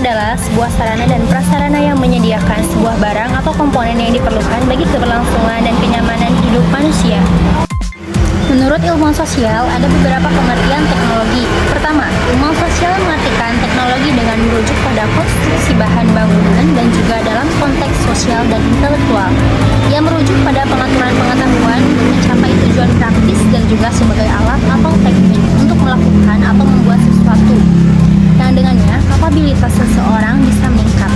adalah sebuah sarana dan prasarana yang menyediakan sebuah barang atau komponen yang diperlukan bagi keberlangsungan dan kenyamanan hidup manusia. Menurut ilmuwan sosial, ada beberapa pengertian teknologi. Pertama, ilmuwan sosial mengartikan teknologi dengan merujuk pada konstruksi bahan bangunan dan juga dalam konteks sosial dan intelektual. Ia merujuk pada pengaturan pengetahuan untuk mencapai tujuan praktis dan juga sebagai alat atau teknik untuk melakukan atau membuat sesuatu yang dengannya kapabilitas seseorang bisa meningkat.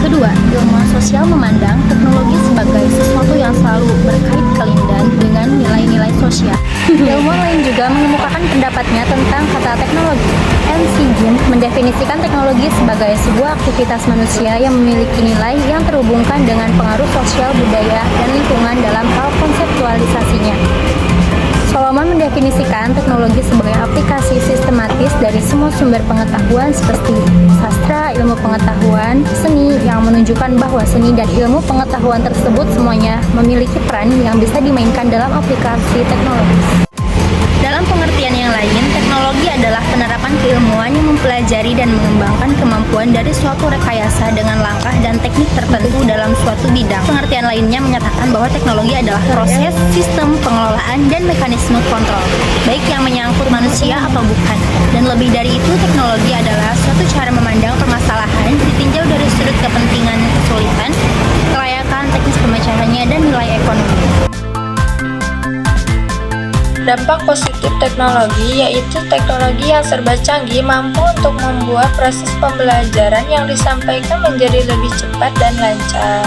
Kedua, ilmuwan sosial memandang teknologi sebagai sesuatu yang selalu berkait kelindan dengan nilai-nilai sosial. Ilmuwan lain juga mengemukakan pendapatnya tentang kata teknologi. M.C. Jim mendefinisikan teknologi sebagai sebuah aktivitas manusia yang memiliki nilai yang terhubungkan dengan pengaruh sosial, budaya, dan lingkungan dalam hal konseptualisasinya. Solomon mendefinisikan teknologi sebagai aplikasi sistematis dari semua sumber pengetahuan seperti sastra, ilmu pengetahuan, seni, yang menunjukkan bahwa seni dan ilmu pengetahuan tersebut semuanya memiliki peran yang bisa dimainkan dalam aplikasi teknologis. Dalam pengertian yang lain, teknologi adalah penerapan keilmuan yang mempelajari dan mengembangkan kemampuan dari suatu rekayasa dengan langkah dan teknik tertentu dalam suatu bidang. Pengertian lainnya menyatakan bahwa teknologi adalah proses, sistem, pengelolaan, dan mekanisme kontrol, baik yang menyangkut manusia atau bukan. Dan lebih dari itu, teknologi adalah suatu cara memandang permasalahan ditinjau dari sudut kepentingan, kesulitan, kelayakan, teknis pemecahannya, dan nilai ekonomi. Dampak positif teknologi yaitu teknologi yang serba canggih mampu untuk membuat proses pembelajaran yang disampaikan menjadi lebih cepat dan lancar.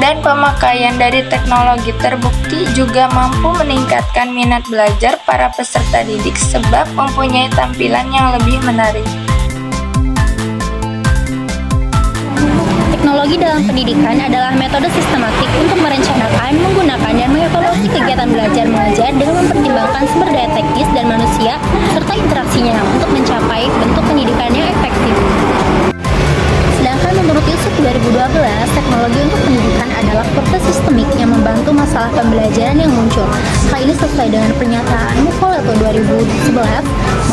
Dan pemakaian dari teknologi terbukti juga mampu meningkatkan minat belajar para peserta didik sebab mempunyai tampilan yang lebih menarik. Teknologi dalam pendidikan adalah metode sistematik untuk merencanakan, menggunakan, dan mengevaluasi kegiatan belajar mengajar dengan mempertimbangkan sumber daya teknis dan manusia serta interaksinya untuk mencapai bentuk pendidikan yang efektif. Sedangkan menurut Yusuf 2012, teknologi untuk pendidikan adalah proses sistemik yang membantu masalah pembelajaran yang muncul. Hal ini sesuai dengan pernyataan Muffoletto 2011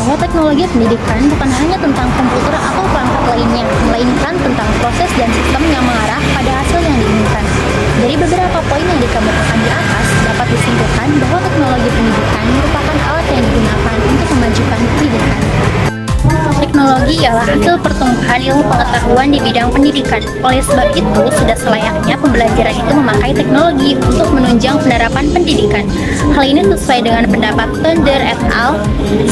bahwa teknologi pendidikan bukan hanya tentang komputer atau perangkat lainnya, melainkan tentang proses dan sistem yang mengarah pada hasil yang diinginkan. Dari beberapa poin yang dikemukakan di atas, dapat disimpulkan bahwa teknologi pendidikan merupakan alat yang digunakan untuk memajukan pendidikan. Teknologi ialah hasil pertumbuhan ilmu pengetahuan di bidang pendidikan. Oleh sebab itu, sudah selayaknya pembelajaran itu memakai teknologi untuk menunjang penerapan pendidikan. Hal ini sesuai dengan pendapat Thunder et al.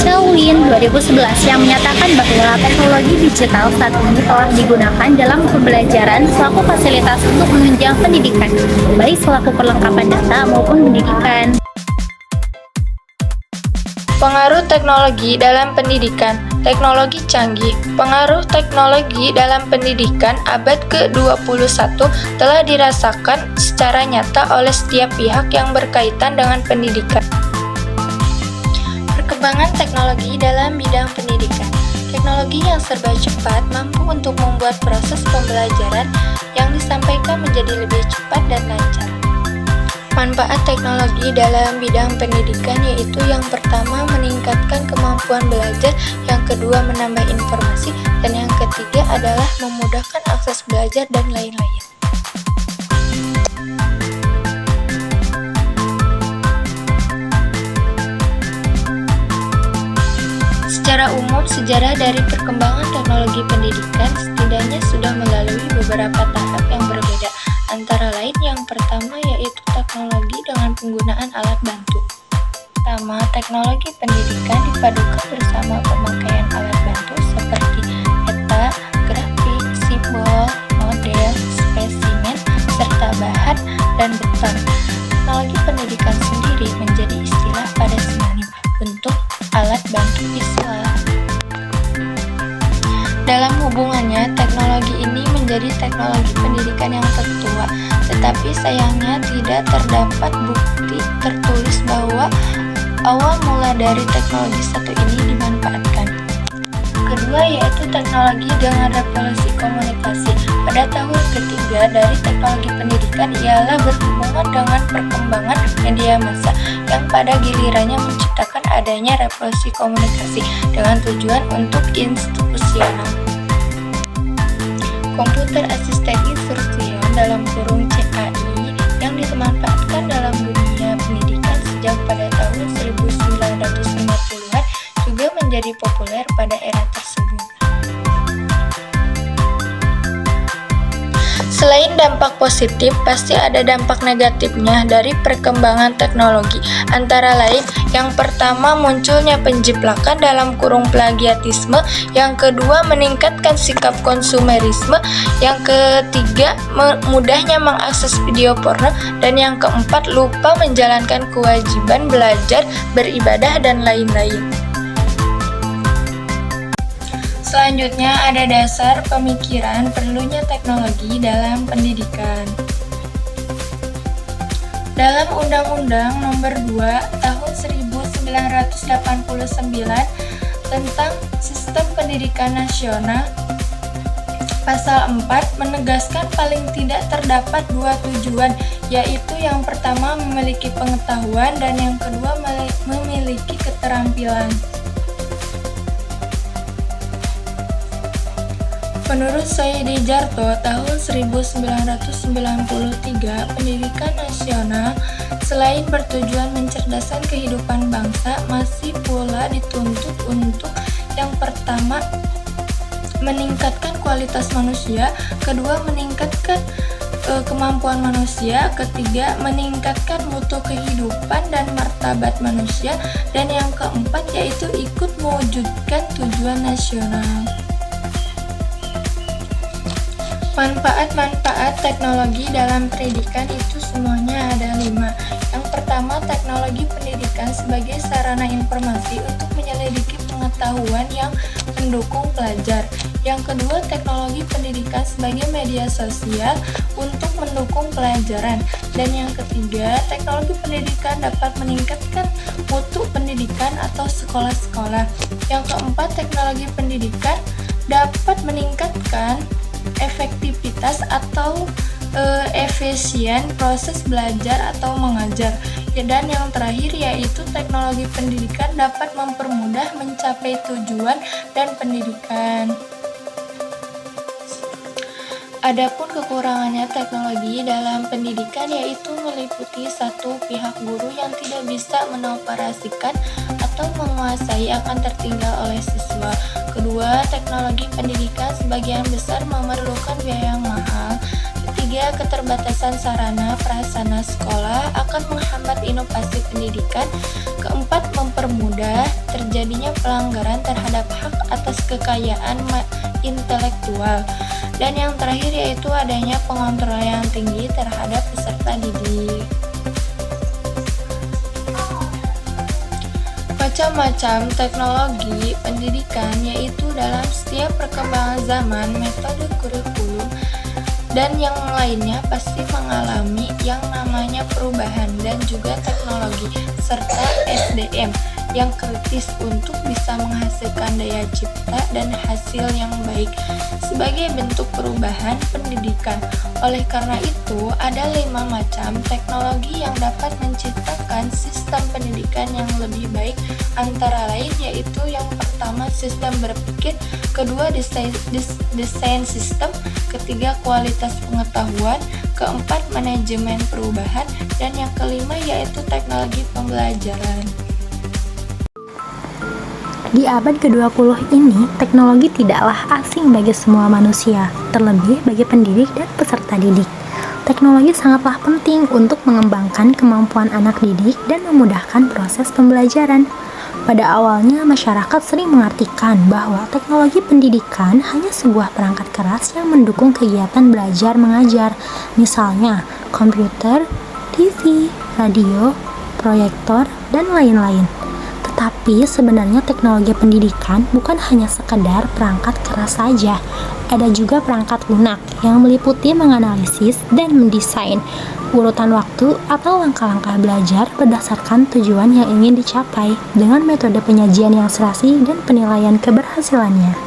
Selwyn 2011 yang menyatakan bahwa teknologi digital saat ini telah digunakan dalam pembelajaran selaku fasilitas untuk menunjang pendidikan, baik selaku perlengkapan data maupun pendidikan. Pengaruh teknologi dalam pendidikan. Teknologi canggih. Pengaruh teknologi dalam pendidikan abad ke-21 telah dirasakan secara nyata oleh setiap pihak yang berkaitan dengan pendidikan. Perkembangan teknologi dalam bidang pendidikan. Teknologi yang serba cepat mampu untuk membuat proses pembelajaran yang disampaikan menjadi lebih cepat dan lancar. Manfaat teknologi dalam bidang pendidikan yaitu yang pertama meningkatkan kemampuan belajar, yang kedua menambah informasi, dan yang ketiga adalah memudahkan akses belajar dan lain-lain. Secara umum, sejarah dari perkembangan teknologi pendidikan setidaknya sudah melalui beberapa tahap yang berbeda. Antara lain yang pertama yaitu teknologi dengan penggunaan alat bantu. Pertama, teknologi pendidikan dipadukan bersama pemakaian alat bantu seperti peta, grafik, simbol, model, spesimen, serta bahan dan beton. Teknologi pendidikan sendiri menjadi istilah pada sinonim untuk alat bantu visual. Dalam hubungannya, teknologi ini menjadi teknologi pendidikan yang tertua, tetapi sayangnya tidak terdapat bukti tertulis bahwa awal mula dari teknologi satu ini dimanfaatkan. Kedua yaitu teknologi dengan revolusi komunikasi. Pada tahun ketiga dari teknologi pendidikan ialah berhubungan dengan perkembangan media massa yang pada gilirannya menciptakan adanya revolusi komunikasi dengan tujuan untuk institusional. Computer Assisted Instruction dalam kurung CAI yang dimanfaatkan dalam dunia pendidikan sejak pada tahun 1950-an juga menjadi populer pada era tersebut. Selain dampak positif, pasti ada dampak negatifnya dari perkembangan teknologi. Antara lain, yang pertama munculnya penjiplakan dalam kurung plagiatisme, yang kedua meningkatkan sikap konsumerisme, yang ketiga mudahnya mengakses video porno, dan yang keempat lupa menjalankan kewajiban belajar, beribadah, dan lain-lain. Selanjutnya ada dasar pemikiran perlunya teknologi dalam pendidikan. Dalam Undang-Undang Nomor 2 Tahun 1989 tentang Sistem Pendidikan Nasional, Pasal 4 menegaskan paling tidak terdapat dua tujuan, yaitu yang pertama memiliki pengetahuan dan yang kedua memiliki keterampilan. Menurut Soedi Djarto tahun 1993, pendidikan nasional selain bertujuan mencerdaskan kehidupan bangsa, masih pula dituntut untuk yang pertama meningkatkan kualitas manusia, kedua meningkatkan kemampuan manusia, ketiga meningkatkan mutu kehidupan dan martabat manusia, dan yang keempat yaitu ikut mewujudkan tujuan nasional. Manfaat-manfaat teknologi dalam pendidikan itu semuanya ada 5. Yang pertama, teknologi pendidikan sebagai sarana informasi untuk menyelidiki pengetahuan yang mendukung pelajar. Yang kedua, teknologi pendidikan sebagai media sosial untuk mendukung pelajaran. Dan yang ketiga, teknologi pendidikan dapat meningkatkan mutu pendidikan atau sekolah-sekolah. Yang keempat, teknologi pendidikan dapat meningkatkan efektivitas atau efisien proses belajar atau mengajar. Dan yang terakhir yaitu teknologi pendidikan dapat mempermudah mencapai tujuan dan pendidikan. Adapun kekurangannya teknologi dalam pendidikan yaitu meliputi satu, pihak guru yang tidak bisa menoperasikan atau menguasai akan tertinggal oleh siswa. Kedua, teknologi pendidikan sebagian besar memerlukan biaya yang mahal. Ketiga, keterbatasan sarana prasarana sekolah akan menghambat inovasi pendidikan. Keempat, mempermudah terjadinya pelanggaran terhadap hak atas kekayaan intelektual. Dan yang terakhir yaitu adanya pengontrolan yang tinggi terhadap peserta didik. Macam-macam teknologi pendidikan yaitu dalam setiap perkembangan zaman, metode kurikulum, dan yang lainnya pasti mengalami yang namanya perubahan dan juga teknologi serta SDM yang kritis untuk bisa menghasilkan daya cipta dan hasil yang baik sebagai bentuk perubahan pendidikan. Oleh karena itu, ada 5 macam teknologi yang dapat menciptakan sistem pendidikan yang lebih baik, antara lain yaitu yang pertama sistem berpikir, kedua desain sistem, ketiga kualitas pengetahuan, keempat manajemen perubahan, dan yang kelima yaitu teknologi pembelajaran. Di abad ke-20 ini, teknologi tidaklah asing bagi semua manusia, terlebih bagi pendidik dan peserta didik. Teknologi sangatlah penting untuk mengembangkan kemampuan anak didik dan memudahkan proses pembelajaran. Pada awalnya, masyarakat sering mengartikan bahwa teknologi pendidikan hanya sebuah perangkat keras yang mendukung kegiatan belajar mengajar, misalnya komputer, TV, radio, proyektor, dan lain-lain. Tapi sebenarnya teknologi pendidikan bukan hanya sekedar perangkat keras saja. Ada juga perangkat lunak yang meliputi menganalisis dan mendesain urutan waktu atau langkah-langkah belajar berdasarkan tujuan yang ingin dicapai dengan metode penyajian yang serasi dan penilaian keberhasilannya.